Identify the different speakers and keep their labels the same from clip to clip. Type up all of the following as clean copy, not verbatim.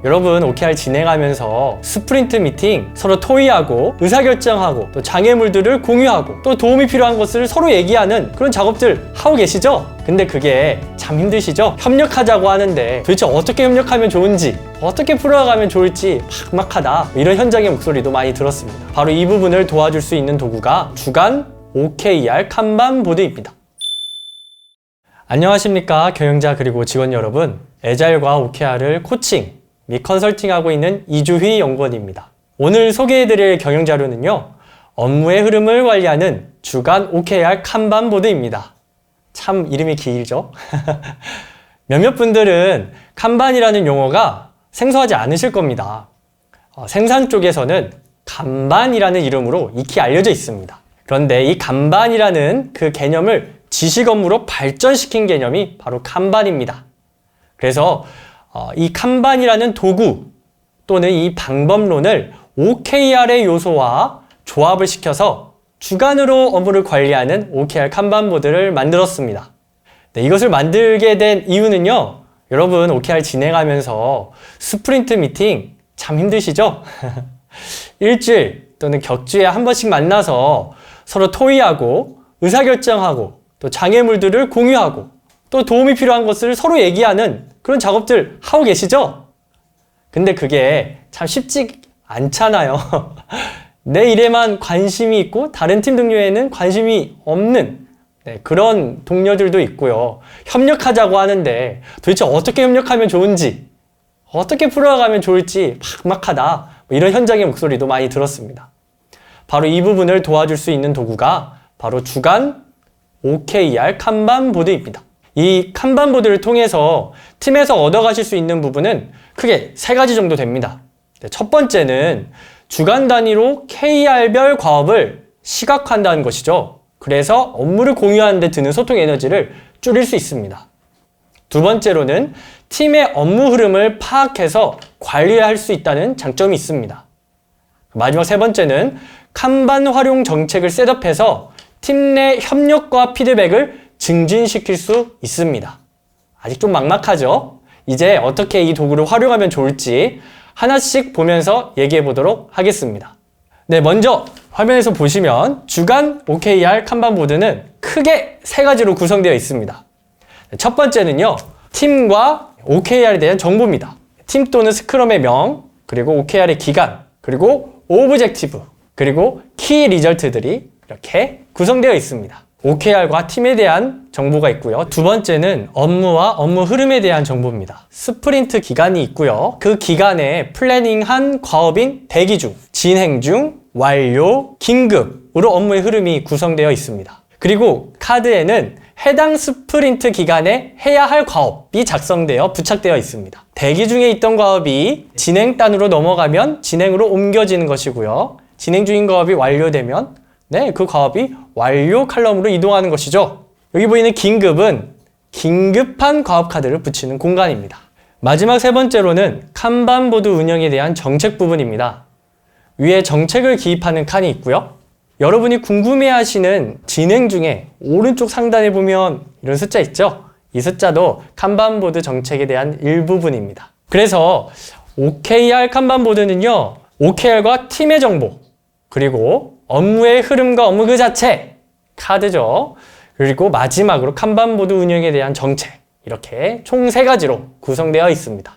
Speaker 1: 여러분 OKR 진행하면서 스프린트 미팅 서로 토의하고 의사결정하고 또 장애물들을 공유하고 또 도움이 필요한 것을 서로 얘기하는 그런 작업들 하고 계시죠? 근데 그게 참 힘드시죠? 협력하자고 하는데 도대체 어떻게 협력하면 좋은지 어떻게 풀어가면 좋을지 막막하다 이런 현장의 목소리도 많이 들었습니다. 바로 이 부분을 도와줄 수 있는 도구가 주간 OKR 칸반 보드입니다. 안녕하십니까 경영자 그리고 직원 여러분, 애자일과 OKR을 코칭 및 컨설팅하고 있는 이주휘 연구원입니다. 오늘 소개해드릴 경영 자료는요, 업무의 흐름을 관리하는 주간 OKR 칸반 보드입니다. 참 이름이 길죠? 몇몇 분들은 칸반이라는 용어가 생소하지 않으실 겁니다. 생산 쪽에서는 간반이라는 이름으로 익히 알려져 있습니다. 그런데 이 간반이라는 그 개념을 지식 업무로 발전시킨 개념이 바로 칸반입니다. 그래서 이 칸반이라는 도구 또는 이 방법론을 OKR의 요소와 조합을 시켜서 주간으로 업무를 관리하는 OKR 칸반 보드를 만들었습니다. 네, 이것을 만들게 된 이유는요, 여러분 OKR 진행하면서 스프린트 미팅 참 힘드시죠? 일주일 또는 격주에 한 번씩 만나서 서로 토의하고 의사결정하고 또 장애물들을 공유하고 또 도움이 필요한 것을 서로 얘기하는 그런 작업들 하고 계시죠? 근데 그게 참 쉽지 않잖아요. 내 일에만 관심이 있고 다른 팀 동료에는 관심이 없는 그런 동료들도 있고요. 협력하자고 하는데 도대체 어떻게 협력하면 좋은지 어떻게 풀어가면 좋을지 막막하다 이런 현장의 목소리도 많이 들었습니다. 바로 이 부분을 도와줄 수 있는 도구가 바로 주간 OKR 칸반 보드입니다. 이 칸반 보드를 통해서 팀에서 얻어가실 수 있는 부분은 크게 세 가지 정도 됩니다. 첫 번째는 주간 단위로 KR별 과업을 시각화한다는 것이죠. 그래서 업무를 공유하는 데 드는 소통 에너지를 줄일 수 있습니다. 두 번째로는 팀의 업무 흐름을 파악해서 관리할 수 있다는 장점이 있습니다. 마지막 세 번째는 칸반 활용 정책을 셋업해서 팀 내 협력과 피드백을 증진시킬 수 있습니다. 아직 좀 막막하죠? 이제 어떻게 이 도구를 활용하면 좋을지 하나씩 보면서 얘기해 보도록 하겠습니다. 네, 먼저 화면에서 보시면 주간 OKR 칸반 보드는 크게 세 가지로 구성되어 있습니다. 첫 번째는요, 팀과 OKR에 대한 정보입니다. 팀 또는 스크럼의 명, 그리고 OKR의 기간, 그리고 오브젝티브, 그리고 키 리절트들이 이렇게 구성되어 있습니다. OKR과 팀에 대한 정보가 있고요. 두 번째는 업무와 업무 흐름에 대한 정보입니다. 스프린트 기간이 있고요. 그 기간에 플래닝한 과업인 대기 중, 진행 중, 완료, 긴급으로 업무의 흐름이 구성되어 있습니다. 그리고 카드에는 해당 스프린트 기간에 해야 할 과업이 작성되어 부착되어 있습니다. 대기 중에 있던 과업이 진행단으로 넘어가면 진행으로 옮겨지는 것이고요. 진행 중인 과업이 완료되면 그 과업이 완료 칼럼으로 이동하는 것이죠. 여기 보이는 긴급은 긴급한 과업 카드를 붙이는 공간입니다. 마지막 세 번째로는 칸반 보드 운영에 대한 정책 부분입니다. 위에 정책을 기입하는 칸이 있고요. 여러분이 궁금해하시는 진행 중에 오른쪽 상단에 보면 이런 숫자 있죠? 이 숫자도 칸반 보드 정책에 대한 일부분입니다. 그래서 OKR 칸반 보드는요, OKR과 팀의 정보, 그리고 업무의 흐름과 업무 그 자체, 카드죠. 그리고 마지막으로 칸반 보드 운영에 대한 정책, 이렇게 총 세 가지로 구성되어 있습니다.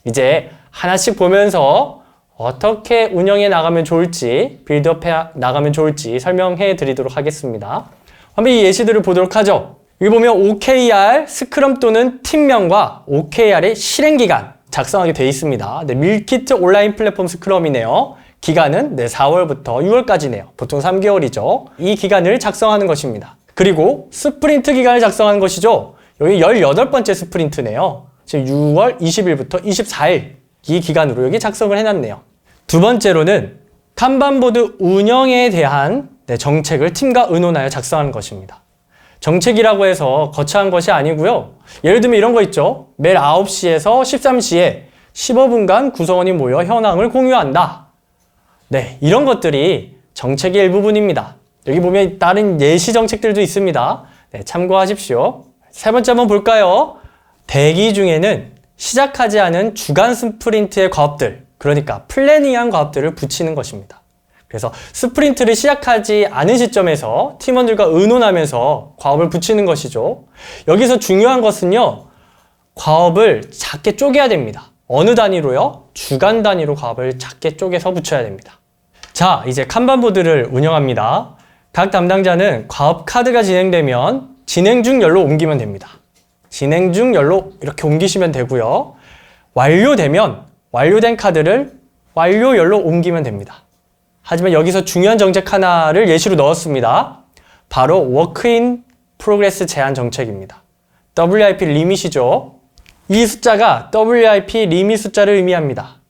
Speaker 1: 이제 하나씩 보면서 어떻게 운영해 나가면 좋을지, 빌드업해 나가면 좋을지 설명해 드리도록 하겠습니다. 한번 이 예시들을 보도록 하죠. 여기 보면 OKR, 스크럼 또는 팀명과 OKR의 실행기간 작성하게 되어 있습니다. 밀키트 온라인 플랫폼 스크럼이네요. 기간은 4월부터 6월까지네요. 보통 3개월이죠. 이 기간을 작성하는 것입니다. 그리고 스프린트 기간을 작성하는 것이죠. 여기 18번째 스프린트네요. 지금 6월 20일부터 24일 이 기간으로 여기 작성을 해놨네요. 두 번째로는 칸반보드 운영에 대한 정책을 팀과 의논하여 작성하는 것입니다. 정책이라고 해서 거창한 것이 아니고요. 예를 들면 이런 거 있죠. 매일 9시에서 13시에 15분간 구성원이 모여 현황을 공유한다. 이런 것들이 정책의 일부분입니다. 여기 보면 다른 예시 정책들도 있습니다. 참고하십시오. 세 번째 한번 볼까요? 대기 중에는 시작하지 않은 주간 스프린트의 과업들, 그러니까 플래닝한 과업들을 붙이는 것입니다. 그래서 스프린트를 시작하지 않은 시점에서 팀원들과 의논하면서 과업을 붙이는 것이죠. 여기서 중요한 것은요, 과업을 작게 쪼개야 됩니다. 어느 단위로요? 주간 단위로 과업을 작게 쪼개서 붙여야 됩니다. 자, 이제 칸반보드를 운영합니다. 각 담당자는 과업 카드가 진행되면 진행 중 열로 옮기면 됩니다. 진행 중 열로 이렇게 옮기시면 되고요. 완료되면 완료된 카드를 완료 열로 옮기면 됩니다. 하지만 여기서 중요한 정책 하나를 예시로 넣었습니다. 바로 Work in Progress 제한 정책입니다. WIP 리밋이죠. 이 숫자가 WIP 리밋 숫자를 의미합니다.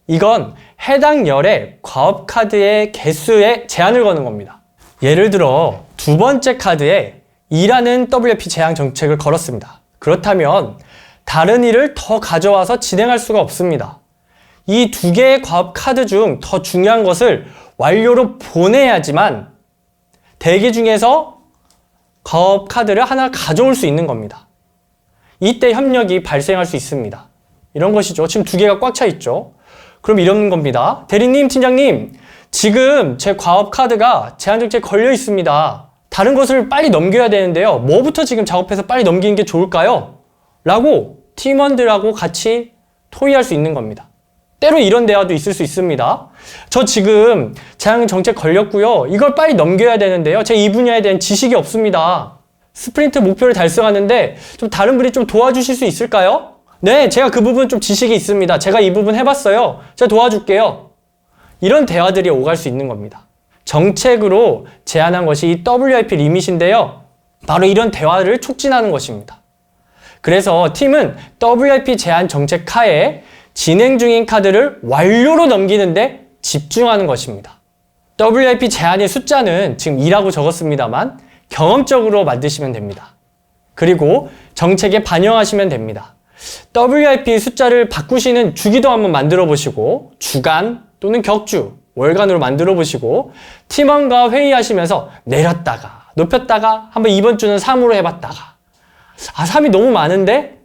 Speaker 1: 이건 해당 열의 과업 카드의 개수에 제한을 거는 겁니다. 예를 들어 두 번째 카드에 2라는 WIP 제한 정책을 걸었습니다. 그렇다면 다른 일을 더 가져와서 진행할 수가 없습니다. 이 두 개의 과업 카드 중 더 중요한 것을 완료로 보내야지만 대기 중에서 과업 카드를 하나 가져올 수 있는 겁니다. 이때 협력이 발생할 수 있습니다. 이런 것이죠. 지금 두 개가 꽉 차 있죠. 그럼 이런 겁니다. 대리님, 팀장님, 지금 제 과업 카드가 제한정책에 걸려 있습니다. 다른 것을 빨리 넘겨야 되는데요. 뭐부터 지금 작업해서 빨리 넘기는 게 좋을까요? 라고 팀원들하고 같이 토의할 수 있는 겁니다. 때로 이런 대화도 있을 수 있습니다. 저 지금 제한정책 걸렸고요. 이걸 빨리 넘겨야 되는데요. 제 이 분야에 대한 지식이 없습니다. 스프린트 목표를 달성하는데 좀 다른 분이 좀 도와주실 수 있을까요? 네, 제가 그 부분 좀 지식이 있습니다. 제가 이 부분 해봤어요. 제가 도와줄게요. 이런 대화들이 오갈 수 있는 겁니다. 정책으로 제안한 것이 이 WIP 리밋인데요. 바로 이런 대화를 촉진하는 것입니다. 그래서 팀은 WIP 제한 정책 하에 진행 중인 카드를 완료로 넘기는데 집중하는 것입니다. WIP 제한의 숫자는 지금 2라고 적었습니다만 경험적으로 만드시면 됩니다. 그리고 정책에 반영하시면 됩니다. WIP 숫자를 바꾸시는 주기도 한번 만들어 보시고 주간 또는 격주, 월간으로 만들어 보시고 팀원과 회의하시면서 내렸다가 높였다가 한번 이번 주는 3으로 해봤다가 3이 너무 많은데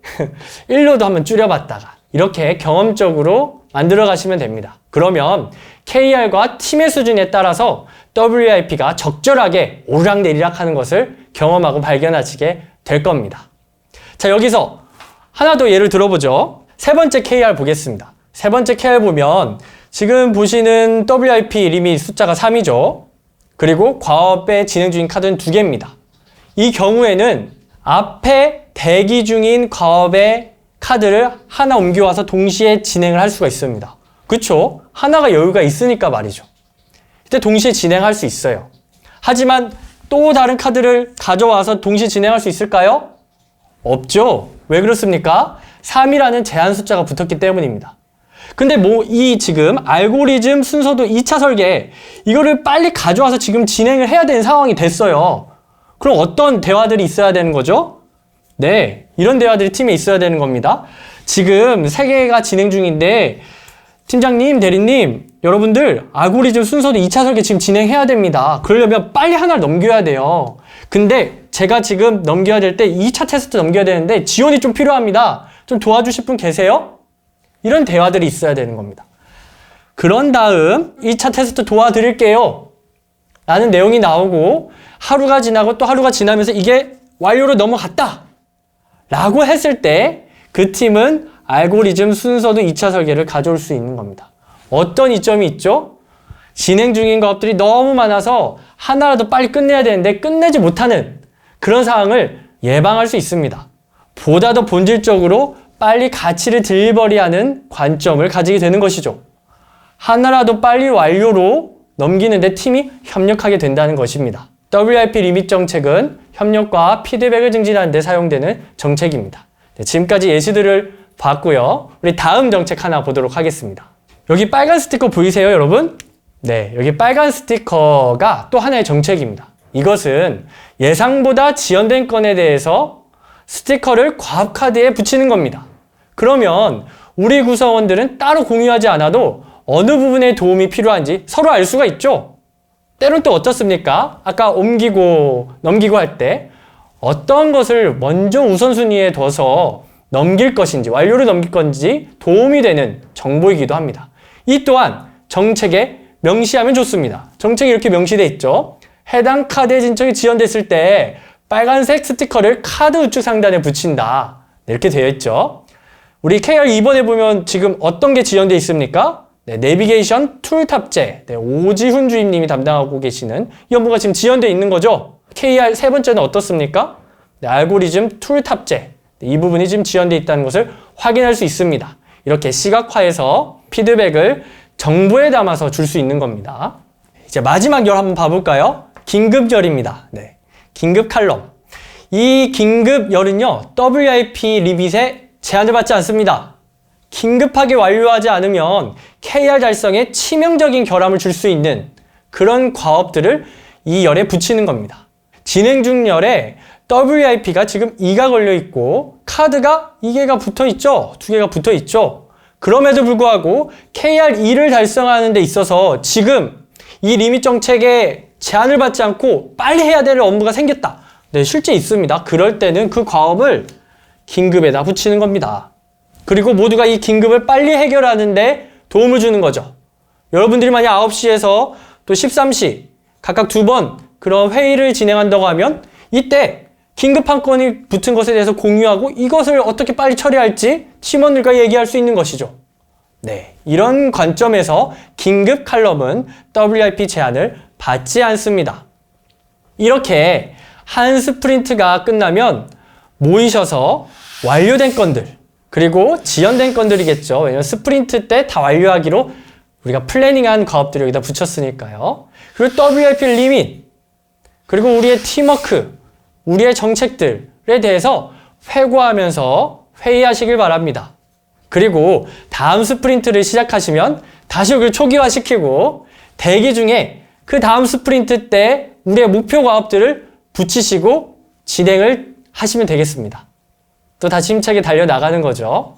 Speaker 1: 1로도 한번 줄여봤다가 이렇게 경험적으로 만들어 가시면 됩니다. 그러면 KR과 팀의 수준에 따라서 WIP가 적절하게 오르락내리락 하는 것을 경험하고 발견하시게 될 겁니다. 자, 여기서 하나 더 예를 들어보죠. 세 번째 KR 보겠습니다. 세 번째 KR 보면 지금 보시는 WIP 리밋 숫자가 3이죠. 그리고 과업에 진행 중인 카드는 2개입니다. 이 경우에는 앞에 대기 중인 과업의 카드를 하나 옮겨와서 동시에 진행을 할 수가 있습니다. 그쵸? 하나가 여유가 있으니까 말이죠. 이때 동시에 진행할 수 있어요. 하지만 또 다른 카드를 가져와서 동시에 진행할 수 있을까요? 없죠. 왜 그렇습니까? 3이라는 제한 숫자가 붙었기 때문입니다. 근데 이 지금 알고리즘 순서도 2차 설계 이거를 빨리 가져와서 지금 진행을 해야 되는 상황이 됐어요. 그럼 어떤 대화들이 있어야 되는 거죠? 네, 이런 대화들이 팀에 있어야 되는 겁니다. 지금 3개가 진행 중인데 팀장님, 대리님, 여러분들 알고리즘 순서도 2차 설계 지금 진행해야 됩니다. 그러려면 빨리 하나를 넘겨야 돼요. 근데 제가 지금 넘겨야 될 때 2차 테스트 넘겨야 되는데 지원이 좀 필요합니다. 좀 도와주실 분 계세요? 이런 대화들이 있어야 되는 겁니다. 그런 다음 2차 테스트 도와드릴게요. 라는 내용이 나오고 하루가 지나고 또 하루가 지나면서 이게 완료로 넘어갔다. 라고 했을 때 그 팀은 알고리즘 순서도 2차 설계를 가져올 수 있는 겁니다. 어떤 이점이 있죠? 진행 중인 것들이 너무 많아서 하나라도 빨리 끝내야 되는데 끝내지 못하는 그런 상황을 예방할 수 있습니다. 보다 더 본질적으로 빨리 가치를 딜리버리하는 관점을 가지게 되는 것이죠. 하나라도 빨리 완료로 넘기는데 팀이 협력하게 된다는 것입니다. WIP 리밋 정책은 협력과 피드백을 증진하는 데 사용되는 정책입니다. 네, 지금까지 예시들을 봤고요. 우리 다음 정책 하나 보도록 하겠습니다. 여기 빨간 스티커 보이세요, 여러분? 네, 여기 빨간 스티커가 또 하나의 정책입니다. 이것은 예상보다 지연된 건에 대해서 스티커를 과업 카드에 붙이는 겁니다. 그러면 우리 구성원들은 따로 공유하지 않아도 어느 부분에 도움이 필요한지 서로 알 수가 있죠. 때론 또 어떻습니까? 아까 옮기고 넘기고 할 때 어떤 것을 먼저 우선순위에 둬서 넘길 것인지, 완료를 넘길 건지 도움이 되는 정보이기도 합니다. 이 또한 정책에 명시하면 좋습니다. 정책이 이렇게 명시되어 있죠. 해당 카드의 진척이 지연됐을 때 빨간색 스티커를 카드 우측 상단에 붙인다. 네, 이렇게 되어 있죠. 우리 KR 2번에 보면 지금 어떤 게 지연되어 있습니까? 네, 내비게이션 툴 탑재. 네, 오지훈 주임님이 담당하고 계시는 이 업무가 지금 지연되어 있는 거죠. KR 세 번째는 어떻습니까? 네, 알고리즘 툴 탑재. 네, 이 부분이 지금 지연되어 있다는 것을 확인할 수 있습니다. 이렇게 시각화해서 피드백을 정보에 담아서 줄 수 있는 겁니다. 이제 마지막 열 한번 봐볼까요? 긴급열입니다. 네, 긴급 칼럼. 이 긴급열은요, WIP 리빗에 제한을 받지 않습니다. 긴급하게 완료하지 않으면 KR 달성에 치명적인 결함을 줄 수 있는 그런 과업들을 이 열에 붙이는 겁니다. 진행 중 열에 WIP가 지금 2가 걸려 있고 카드가 2개가 붙어 있죠. 2개가 붙어 있죠. 그럼에도 불구하고 KR2를 달성하는 데 있어서 지금 이 리밋 정책에 제한을 받지 않고 빨리 해야 될 업무가 생겼다. 네, 실제 있습니다. 그럴 때는 그 과업을 긴급에다 붙이는 겁니다. 그리고 모두가 이 긴급을 빨리 해결하는데 도움을 주는 거죠. 여러분들이 만약 9시에서 또 13시 각각 2번 그런 회의를 진행한다고 하면 이때 긴급 한 건이 붙은 것에 대해서 공유하고 이것을 어떻게 빨리 처리할지 팀원들과 얘기할 수 있는 것이죠. 네, 이런 관점에서 긴급 칼럼은 WIP 제한을 받지 않습니다. 이렇게 한 스프린트가 끝나면 모이셔서 완료된 건들 그리고 지연된 건들이겠죠. 왜냐면 스프린트 때 다 완료하기로 우리가 플래닝한 과업들을 여기다 붙였으니까요. 그리고 WIP 리밋 그리고 우리의 팀워크 우리의 정책들에 대해서 회고하면서 회의하시길 바랍니다. 그리고 다음 스프린트를 시작하시면 다시 여기를 초기화시키고 대기 중에 그 다음 스프린트 때 우리의 목표 과업들을 붙이시고 진행을 하시면 되겠습니다. 또 다시 힘차게 달려나가는 거죠.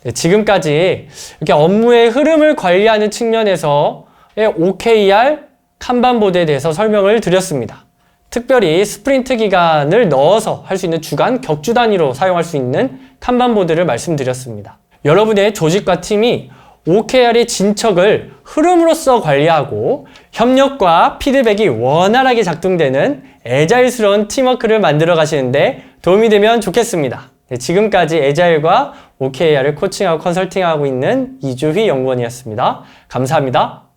Speaker 1: 네, 지금까지 이렇게 업무의 흐름을 관리하는 측면에서의 OKR 칸반보드에 대해서 설명을 드렸습니다. 특별히 스프린트 기간을 넣어서 할 수 있는 주간, 격주 단위로 사용할 수 있는 칸반보드를 말씀드렸습니다. 여러분의 조직과 팀이 OKR의 진척을 흐름으로서 관리하고 협력과 피드백이 원활하게 작동되는 애자일스러운 팀워크를 만들어 가시는데 도움이 되면 좋겠습니다. 네, 지금까지 애자일과 OKR을 코칭하고 컨설팅하고 있는 이주휘 연구원이었습니다. 감사합니다.